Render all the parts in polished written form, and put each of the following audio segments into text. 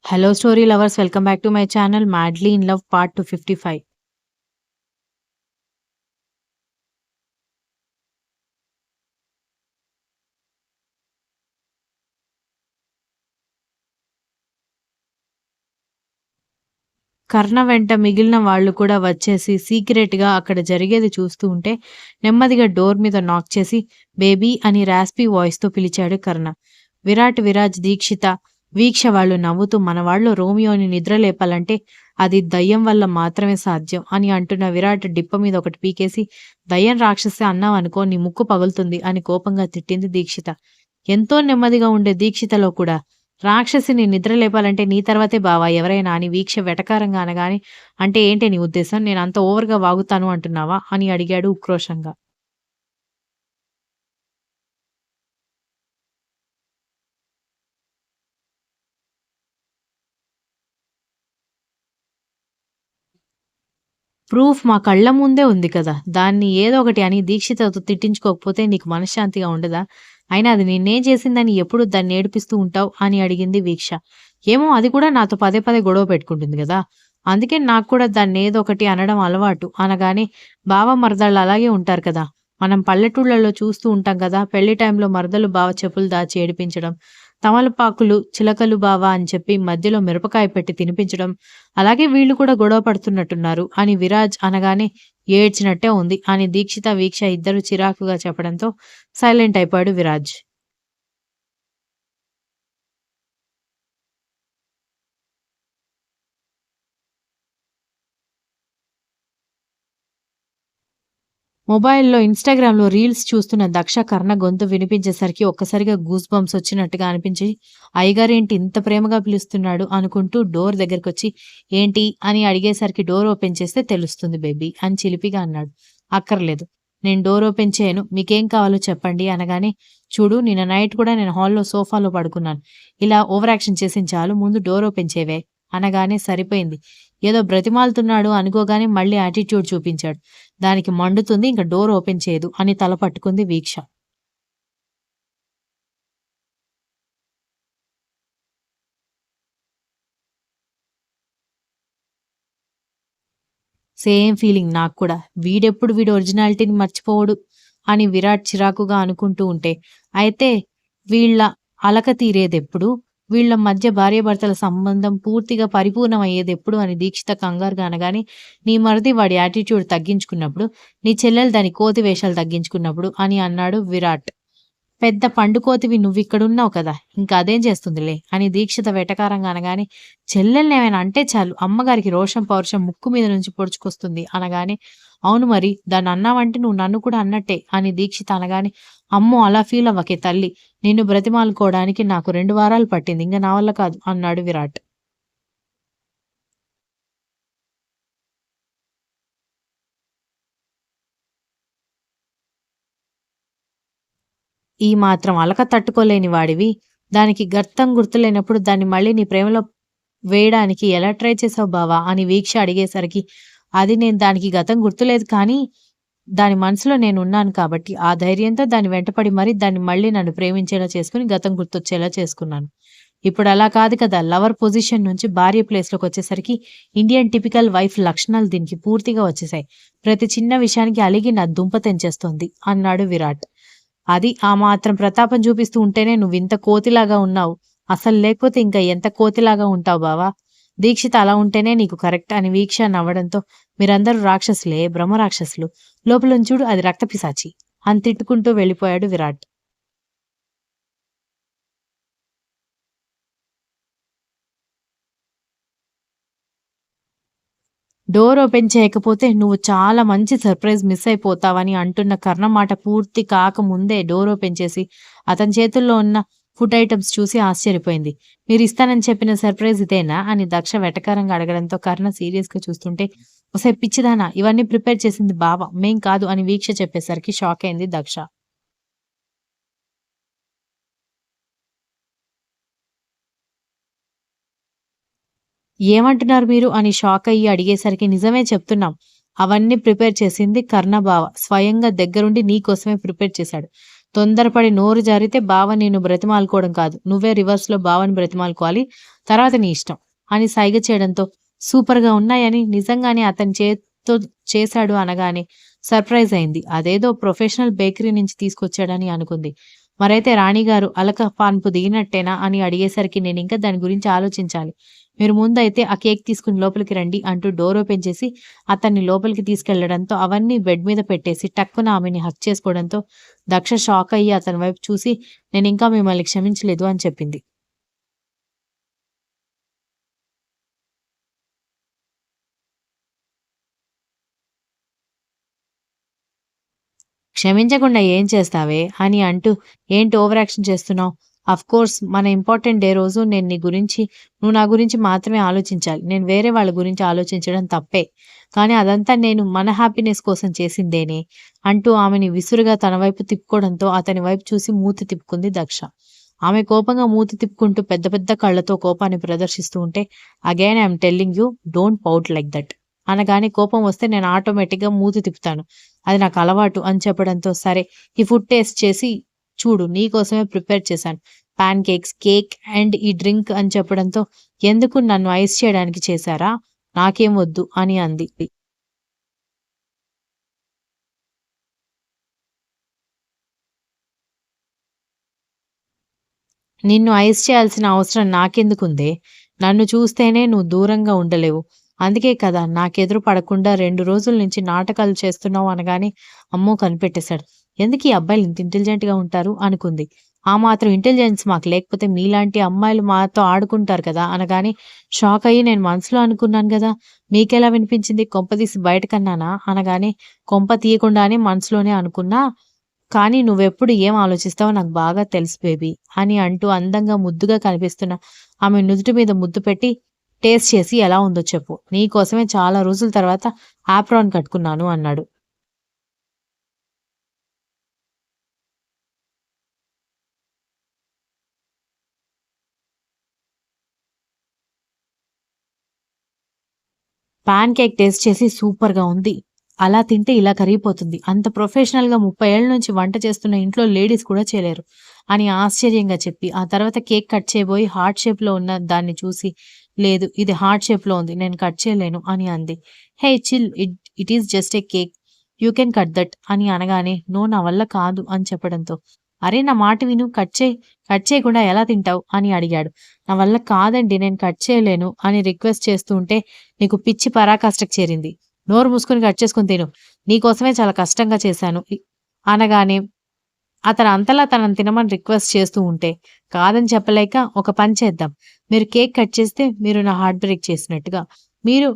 Hello, story lovers. Welcome back to my channel, Madly in Love, part 255. కర్ణ వెంట మిగిలిన వాళ్ళు కూడా వచ్చేసి సీక్రెట్‌గా అక్కడ జరిగేది చూస్తూ ఉంటే, నెమ్మదిగా డోర్ మీద నాక్ చేసి, బేబీ అని రాస్పీ వాయిస్‌తో పిలిచాడు కర్ణ. విరాట్, విరాజ్, దీక్షిత, వీక్ష వాళ్ళు నవ్వుతూ మనవాళ్ళు రోమియోని నిద్రలేపాలంటే అది దయ్యం వల్ల మాత్రమే సాధ్యం అని అంటున్న విరాట్ డిప్ప మీద ఒకటి పీకేసి, దయ్యం రాక్షసి అన్నావనుకో నీ ముక్కు పగులుతుంది అని కోపంగా తిట్టింది దీక్షిత. ఎంతో నెమ్మదిగా ఉండే దీక్షితలో కూడా రాక్షసిని నిద్రలేపాలంటే నీ తర్వాతే బావా ఎవరైనా అని వీక్ష వెటకారంగా అనగానే, అంటే ఏంటి నీ ఉద్దేశం? నేనంత ఓవర్‌గా వాగుతాను అంటున్నావా? అని అడిగాడు ఉక్రోషంగా. ప్రూఫ్ మా కళ్ళ ముందే ఉంది కదా! దాన్ని ఏదో ఒకటి అని దీక్షితతో తిట్టించుకోకపోతే నీకు మనశ్శాంతిగా ఉండదా? అయినా అది నిన్నేం చేసిందని ఎప్పుడు దాన్నేడిపిస్తూ ఉంటావు? అని అడిగింది వీక్ష. ఏమో అది కూడా నాతో పదే పదే గొడవ పెట్టుకుంటుంది గదా! అందుకే నాకు కూడా దాన్నేదో ఒకటి అనడం అలవాటు అనగానే బావ మరదళ్ళు అలాగే ఉంటారు కదా! మనం పల్లెటూళ్ళలో చూస్తూ ఉంటాం కదా! పెళ్లి టైంలో మరదలు బావ చెప్పులు దాచి ఏడిపించడం, తమలపాకులు, చిలకలు బావ అని చెప్పి మధ్యలో మిరపకాయ పెట్టి తినిపించడం, అలాగే వీళ్ళు కూడా గొడవ పడుతున్నట్టున్నారు అని విరాజ్ అనగానే ఏడ్చినట్టే ఉంది అని దీక్షిత, వీక్ష ఇద్దరు చిరాకుగా చెప్పడంతో సైలెంట్ అయిపోయాడు విరాజ్. మొబైల్‌లో ఇన్‌స్టాగ్రామ్‌లో రీల్స్ చూస్తున్న దక్ష కర్ణ గొంతు వినిపించేసరికి ఒక్కసారిగా గూస్ బంప్స్ వచ్చినట్టుగా అనిపించి, అయ్యగారేంటి ఇంత ప్రేమగా పిలుస్తున్నాడు అనుకుంటూ డోర్ దగ్గరకొచ్చి, ఏంటి అని అడిగేసరికి డోర్ ఓపెన్ చేస్తే తెలుస్తుంది బేబీ అని చిలిపిగా అన్నాడు. అక్కర్లేదు. నేను డోర్ ఓపెన్ చేయను. మీకేం కావాలో చెప్పండి అనగానే, చూడు నిన్న నైట్ కూడా నేను హాల్‌లో సోఫాలో పడుకున్నాను. ఇలా ఓవర్ యాక్షన్ చేసింది చాలు ముందు డోర్ ఓపెన్ చేయవే అనగానే సరిపోయింది. ఏదో బ్రతిమాలుతున్నాడు అనుకోగానే మళ్ళీ యాటిట్యూడ్ చూపించాడు. దానికి మండుతుంది ఇంక డోర్ ఓపెన్ చేయదు అని తల పట్టుకుంది వీక్ష. సేమ్ ఫీలింగ్ నాకు కూడా. వీడెప్పుడు వీడి ఒరిజినాలిటీని మర్చిపోవడు అని విరాట్ చిరాకుగా అనుకుంటూ ఉంటే, అయితే వీళ్ళ అలక తీరేదెప్పుడు? వీళ్ళ మధ్య భార్యాభర్తల సంబంధం పూర్తిగా పరిపూర్ణమయ్యేదెప్పుడు అని దీక్షిత కంగారుగా అనగానే, నీ మరిది వాడి యాటిట్యూడ్ తగ్గించుకున్నప్పుడు, నీ చెల్లెలు దాని కోతి వేషాలు తగ్గించుకున్నప్పుడు అని అన్నాడు విరాట్. పెద్ద పండుకోతివి నువ్విక్కడున్నావు కదా! ఇంక అదేం చేస్తుందిలే అని దీక్షిత వెటకారంగా అనగానే, చెల్లెల్నేమైనా అంటే చాలు అమ్మగారికి రోషం, పౌరుషం ముక్కు మీద నుంచి పొడుచుకొస్తుంది అనగానే, అవును మరి దాన్నన్నావంటే నువ్వు నన్ను కూడా అన్నట్టే అని దీక్షిత అనగానే, అమ్మో! అలా ఫీలవ్వకే తల్లి. నిన్ను బ్రతిమాలుకోవడానికి నాకు 2 వారాలు పట్టింది. ఇంక నా వల్ల కాదు అన్నాడు విరాట్. ఈ మాత్రం అలక తట్టుకోలేని వాడివి, దానికి గర్తం గుర్తులేనప్పుడు దాన్ని మళ్ళీ నీ ప్రేమలో వేయడానికి ఎలా ట్రై చేసావు బావా? అని వీక్ష అడిగేసరికి, అది నేను దానికి గతం గుర్తులేదు కానీ, దాని మనసులో నేనున్నాను కాబట్టి, ఆ ధైర్యంతో దాని వెంటపడి మరి దాన్ని మళ్ళీ నన్ను ప్రేమించేలా చేసుకొని, గతం గుర్తొచ్చేలా చేసుకున్నాను. ఇప్పుడలా కాదు కదా! లవర్ పొజిషన్ నుంచి భార్య ప్లేస్‌లోకొచ్చేసరికి, ఇండియన్ టిపికల్ వైఫ్ లక్షణాలు దీనికి పూర్తిగా వచ్చేసాయి. ప్రతి చిన్న విషయానికి అలిగి నా దుంప తెంచేస్తోంది అన్నాడు విరాట్. అది ఆ మాత్రం ప్రతాపం చూపిస్తూ ఉంటేనే నువ్వింత కోతిలాగా ఉన్నావు. అసలు లేకపోతే ఇంకా ఎంత కోతిలాగా ఉంటావు బావా! దీక్షిత అలా ఉంటేనే నీకు కరెక్ట్ అని వీక్ష నవ్వడంతో మీరందరూ రాక్షసులే, బ్రహ్మరాక్షసులు. లోపలుంచి చూడు అది రక్తపిశాచి అని తిట్టుకుంటూ వెళ్ళిపోయాడు విరాట్. డోర్ ఓపెన్ చేయకపోతే నువ్వు చాలా మంచి సర్ప్రైజ్ మిస్ అయిపోతావని అంటున్న కర్ణ మాట పూర్తి కాకముందే డోర్ ఓపెన్ చేసి అతని చేతుల్లో ఉన్న ఫుడ్ ఐటమ్స్ చూసి ఆశ్చర్యపోయింది. మీరిస్తానని చెప్పిన సర్ప్రైజ్ ఇదేనా? అని దక్ష వెటకారంగా అడగడంతో కర్ణ సీరియస్‌గా చూస్తుంటే, ఒసేయ్ పిచ్చిదానా ఇవన్నీ ప్రిపేర్ చేసింది బావ, మేం కాదు అని వీక్ష చెప్పేసరికి షాక్ అయింది దక్ష. ఏమంటున్నారు మీరు? అని షాకయ్యి అడిగేసరికి నిజమే చెప్తున్నాం. అవన్నీ ప్రిపేర్ చేసింది కర్ణ బావ. స్వయంగా దగ్గరుండి నీకోసమే ప్రిపేర్ చేశాడు. తొందరపడి నోరు జారితే బావ నిన్ను బ్రతిమాలుకోవడం కాదు. నువ్వే రివర్స్‌లో బావని బ్రతిమాలుకోవాలి. తర్వాత నీ ఇష్టం" అని సైగ చేయడంతో సూపర్‌గా ఉన్నాయని నిజంగానే అతని చేత్తో చేశాడు అనగానే సర్ప్రైజ్ అయింది. అదేదో ప్రొఫెషనల్ బేకరీ నుంచి తీసుకొచ్చాడని అనుకుంది. మరైతే రాణిగారు అలక పాన్పు దిగినట్టేనా అని అడిగేసరికి నేనింకా దాని గురించి ఆలోచించాలి. మీరు ముందైతే ఆ కేక్ తీసుకుని లోపలికి రండి అంటూ డోర్ ఓపెన్ చేసి అతన్ని లోపలికి తీసుకెళ్లడంతో అవన్నీ బెడ్ మీద పెట్టేసి టక్కున ఆమెని హగ్ చేసుకోవడంతో దక్ష షాక్ అయ్యి అతని వైపు చూసి నేనింకా మిమ్మల్ని క్షమించలేదు అని చెప్పింది. క్షమించకుండా ఏం చేస్తావే అని అంటూ ఏంటి ఓవర్ యాక్షన్ చేస్తున్నావు? అఫ్‌కోర్స్ మన ఇంపార్టెంట్ డే రోజు నేను నీ గురించి నువ్వు నా గురించి మాత్రమే ఆలోచించాలి. నేను వేరే వాళ్ళ గురించి ఆలోచించడం తప్పే. కానీ అదంతా నేను మన హ్యాపీనెస్ కోసం చేసిందేనే అంటూ ఆమెని విసురుగా తన వైపు తిప్పుకోవడంతో అతని వైపు చూసి మూతి తిప్పుకుంది దక్ష. ఆమె కోపంగా మూతి తిప్పుకుంటూ పెద్ద పెద్ద కళ్ళతో కోపాన్ని ప్రదర్శిస్తూ ఉంటే again I'm telling you don't pout like that అనగానే కోపం వస్తే నేను ఆటోమేటిక్‌గా మూతి తిప్పుతాను. అది నాకు అలవాటు అని చెప్పడంతో సరే ఈ ఫుడ్ టేస్ట్ చేసి చూడు నీకోసమే ప్రిపేర్ చేశాను. పాన్ కేక్స్, కేక్ అండ్ ఈ డ్రింక్ అని చెప్పడంతో ఎందుకు నన్ను ఐస్ చేయడానికి చేశారా? నాకేం వద్దు అని అంది. నిన్ను ఐస్ చేయాల్సిన అవసరం నాకెందుకుందే? నన్ను చూస్తేనే నువ్వు దూరంగా ఉండలేవు. అందుకే కదా నాకెదురు పడకుండా 2 రోజుల నుంచి నాటకాలు చేస్తున్నావు అనగానే అమ్మో! కనిపెట్టేశాడు. ఎందుకీ అబ్బాయిలు ఇంత ఇంటెలిజెంట్‌గా ఉంటారు అనుకుంది. ఆ మాత్రం ఇంటెలిజెన్స్ మాకు లేకపోతే మీలాంటి అమ్మాయిలు మాతో ఆడుకుంటారు కదా! అనగానే షాక్ అయ్యి నేను మనసులో అనుకున్నాను గదా! మీకెలా వినిపించింది? కొంపదీసి బయటకన్నానా? అనగానే కొంప తీయకుండానే మనసులోనే అనుకున్నా. కానీ నువ్వెప్పుడు ఏం ఆలోచిస్తావో నాకు బాగా తెలుసు బేబీ అని అంటూ అందంగా ముద్దుగా కనిపిస్తున్న ఆమె నుదుటి మీద ముద్దు పెట్టి టేస్ట్ చేసి ఎలా ఉందో చెప్పు. నీకోసమే చాలా రోజుల తర్వాత ఆప్రాన్ కట్టుకున్నాను అన్నాడు. పాన్ కేక్ టేస్ట్ చేసి సూపర్‌గా ఉంది. అలా తింటే ఇలా కరిగిపోతుంది. అంత ప్రొఫెషనల్‌గా 30 ఏళ్ల నుంచి వంట చేస్తున్న ఇంట్లో లేడీస్ కూడా చేయలేరు అని ఆశ్చర్యంగా చెప్పి, ఆ తర్వాత కేక్ కట్ చేయబోయి హార్ట్ షేప్‌లో ఉన్న దాన్ని చూసి, లేదు ఇది హార్ట్ షేప్‌లో ఉంది. నేను కట్ చేయలేను అని అంది. Hey chill it is just a cake. You can cut that అని అనగానే, నో నా వల్ల కాదు అని చెప్పడంతో, అరే నా మాట విను కట్ చేయకుండా ఎలా తింటావు అని అడిగాడు. నా వల్ల కాదండి నేను కట్ చేయలేను అని రిక్వెస్ట్ చేస్తూ ఉంటే నీకు పిచ్చి పరాకాష్ఠకి చేరింది. నోరు మూసుకొని కట్ చేసుకొని తిను. నీకోసమే చాలా కష్టంగా చేశాను. అనగానే అతను అంతలా తనని తినమని రిక్వెస్ట్ చేస్తూ ఉంటే, కాదని చెప్పలేక ఒక పని చేద్దాం. మీరు కేక్ కట్ చేస్తే మీరు నా హార్ట్ బ్రేక్ చేసినట్టుగా మీరు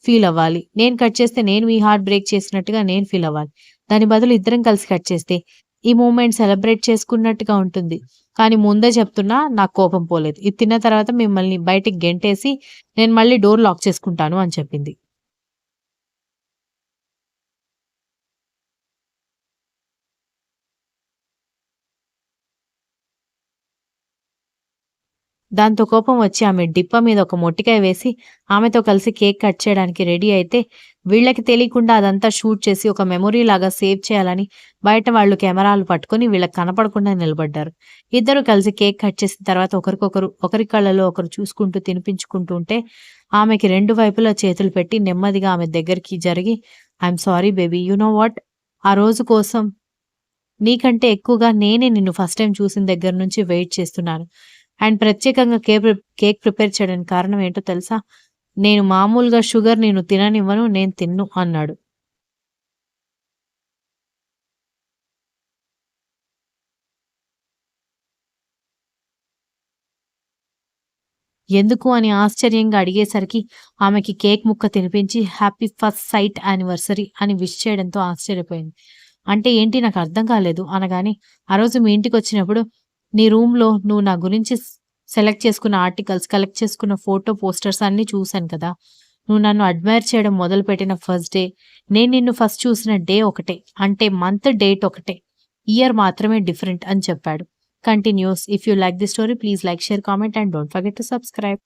ఫీల్ అవ్వాలి. నేను కట్ చేస్తే నేను మీ హార్ట్ బ్రేక్ చేసినట్టుగా నేను ఫీల్ అవ్వాలి. దాని బదులు ఇద్దరం కలిసి కట్ చేస్తే ఈ మూమెంట్ సెలబ్రేట్ చేసుకున్నట్టుగా ఉంటుంది. కానీ ముందే చెప్తున్నా నాకు కోపం పోలేదు. ఇది తిన్న తర్వాత మిమ్మల్ని బయటికి గెంటేసి నేను మళ్ళీ డోర్ లాక్ చేసుకుంటాను అని చెప్పింది. దాంతో కోపం వచ్చి ఆమె డిప్ప మీద ఒక మొట్టికాయ వేసి ఆమెతో కలిసి కేక్ కట్ చేయడానికి రెడీ అయితే వీళ్ళకి తెలియకుండా అదంతా షూట్ చేసి ఒక మెమొరీ లాగా సేవ్ చేయాలని బయట వాళ్ళు కెమెరాలు పట్టుకొని వీళ్ళకి కనపడకుండా నిలబడ్డారు. ఇద్దరు కలిసి కేక్ కట్ చేసిన తర్వాత ఒకరికొకరు ఒకరి కళ్ళలో ఒకరు చూసుకుంటూ తినిపించుకుంటూ ఉంటే ఆమెకి రెండు వైపులా చేతులు పెట్టి నెమ్మదిగా ఆమె దగ్గరికి జరిగి I'm sorry baby you know what ఆ రోజు కోసం నీకంటే ఎక్కువగా నేనే నిన్ను ఫస్ట్ టైమ్ చూసిన దగ్గర నుంచి వెయిట్ చేస్తున్నాను. అండ్ ప్రత్యేకంగా కేక్ ప్రిపేర్ చేయడానికి కారణం ఏంటో తెలుసా? నేను మామూలుగా షుగర్ నేను తిననివ్వను. నేను తిన్ను అన్నాడు. ఎందుకు అని ఆశ్చర్యంగా అడిగేసరికి ఆమెకి కేక్ ముక్క తినిపించి హ్యాపీ ఫస్ట్ సైట్ యానివర్సరీ అని విష్ చేయడంతో ఆశ్చర్యపోయింది. అంటే ఏంటి నాకు అర్థం కాలేదు అనగానే ఆ రోజు మీ ఇంటికొచ్చినప్పుడు నీ రూమ్‌లో నువ్వు నా గురించి సెలెక్ట్ చేసుకున్న ఆర్టికల్స్, కలెక్ట్ చేసుకున్న ఫోటో పోస్టర్స్ అన్నీ చూసాను కదా! నువ్వు నన్ను అడ్మైర్ చేయడం మొదలుపెట్టిన ఫస్ట్ డే, నేను నిన్ను ఫస్ట్ చూసిన డే ఒకటే. అంటే మంత్, డేట్ ఒకటే. ఇయర్ మాత్రమే డిఫరెంట్ అని చెప్పాడు. Continuous. If you like this story please like, share, comment and don't forget to subscribe.